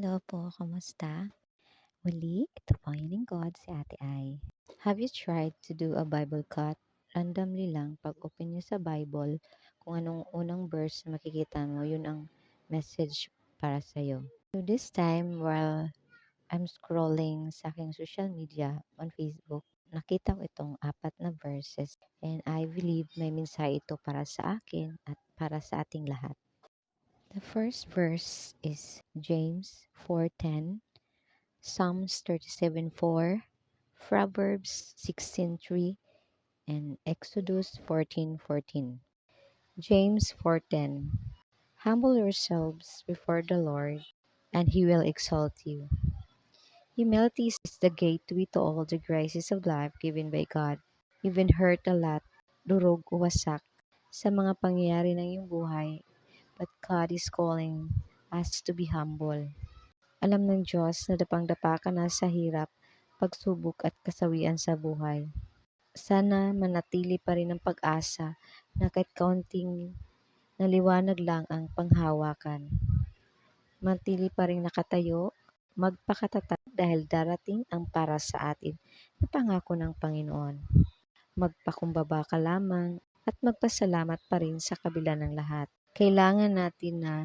Hello po, kamusta? Muli, ito po ang lingkod, si Ate Ai. Have you tried to do a Bible cut? Randomly lang, pag-open nyo sa Bible, kung anong unang verse na makikita mo, yun ang message para sa'yo. So this time, while I'm scrolling sa aking social media on Facebook, nakita ko itong 4 na verses and I believe may mensahe ito para sa akin at para sa ating lahat. The first verse is James 4:10, Psalms 37:4, Proverbs 16:3, and Exodus 14:14. James 4:10. Humble yourselves before the Lord, and He will exalt you. Humility is the gateway to all the graces of life given by God. You've been hurt a lot, durog o wasak sa mga pangyayari ng iyong buhay, but God is calling us to be humble. Alam ng Diyos na dapang-dapa ka na sa hirap, pagsubok at kasawian sa buhay. Sana manatili pa rin ang pag-asa na kahit kaunting naliwanag lang ang panghawakan. Manatili pa rin nakatayo, magpakatatag dahil darating ang para sa atin na pangako ng Panginoon. Magpakumbaba ka lamang at magpasalamat pa rin sa kabila ng lahat. Kailangan natin na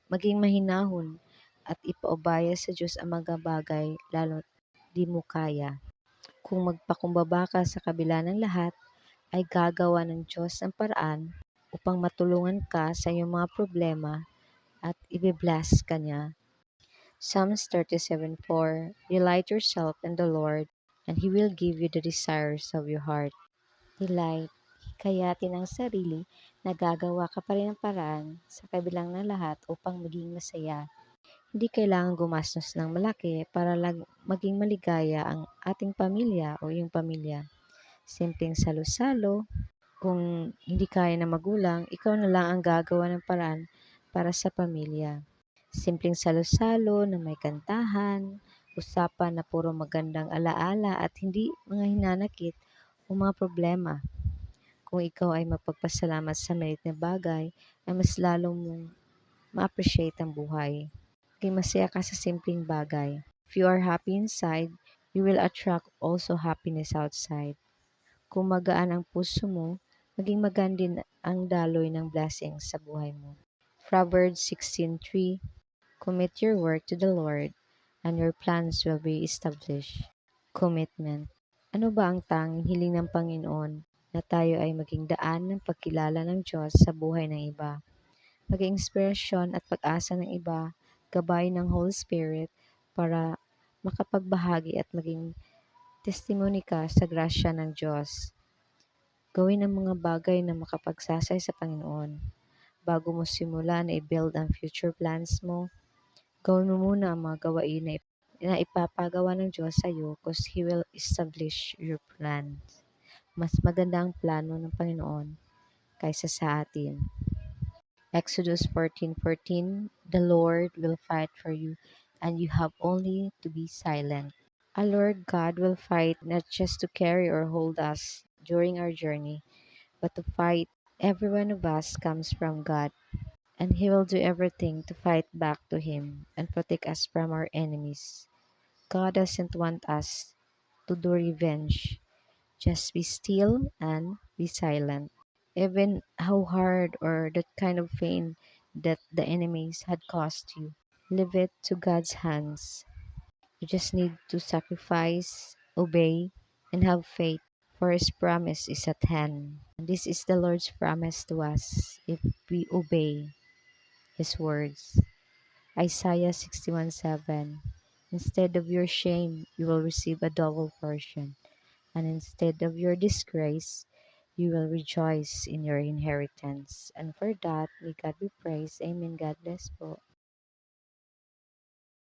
maging mahinahon at ipaubaya sa Diyos ang mga bagay lalo di mo kaya. Kung magpakumbaba ka sa kabila ng lahat, ay gagawa ng Diyos ang paraan upang matulungan ka sa iyong mga problema at i-bless ka niya. Psalms 37:4. Delight yourself in the Lord, and He will give you the desires of your heart. Delight, hikayatin ang sarili na gagawa ka pa rin ng paraan sa kabilang ng lahat upang maging masaya. Hindi kailangan gumastos ng malaki para lang maging maligaya ang ating pamilya o iyong pamilya. Simpleng salo-salo, kung hindi kaya ng magulang, ikaw na lang ang gagawa ng paraan para sa pamilya. Simpleng salo-salo na may kantahan, usapan na puro magandang alaala at hindi mga hinanakit o mga problema. Kung ikaw ay mapagpasalamat sa maliit na bagay, ay mas lalong mong ma-appreciate ang buhay. Maging masaya ka sa simpleng bagay. If you are happy inside, you will attract also happiness outside. Kung magaan ang puso mo, maging magaan din ang daloy ng blessings sa buhay mo. Proverbs 16:3. Commit your work to the Lord, and your plans will be established. Commitment. Ano ba ang tanging hiling ng Panginoon na tayo ay maging daan ng pagkilala ng Diyos sa buhay ng iba? Maging inspirasyon at pag-asa ng iba, gabay ng Holy Spirit para makapagbahagi at maging testimony ka sa grasya ng Diyos. Gawin ang mga bagay na makapagsasay sa Panginoon. Bago mo simula na i-build ang future plans mo, gawin mo muna ang mga gawain na ipapagawa ng Diyos sa iyo because He will establish your plans. Mas maganda ang plano ng Panginoon kaysa sa atin. Exodus 14:14, the Lord will fight for you and you have only to be silent. Our Lord God will fight not just to carry or hold us during our journey, but to fight. Every one of us comes from God, and He will do everything to fight back to Him and protect us from our enemies. God doesn't want us to do revenge. Just be still and be silent. Even how hard or that kind of pain that the enemies had caused you, leave it to God's hands. You just need to sacrifice, obey, and have faith, for His promise is at hand. And this is the Lord's promise to us if we obey His words. Isaiah 61:7. Instead of your shame, you will receive a double portion, and instead of your disgrace, you will rejoice in your inheritance. And for that, may God be praised. Amen. God bless po.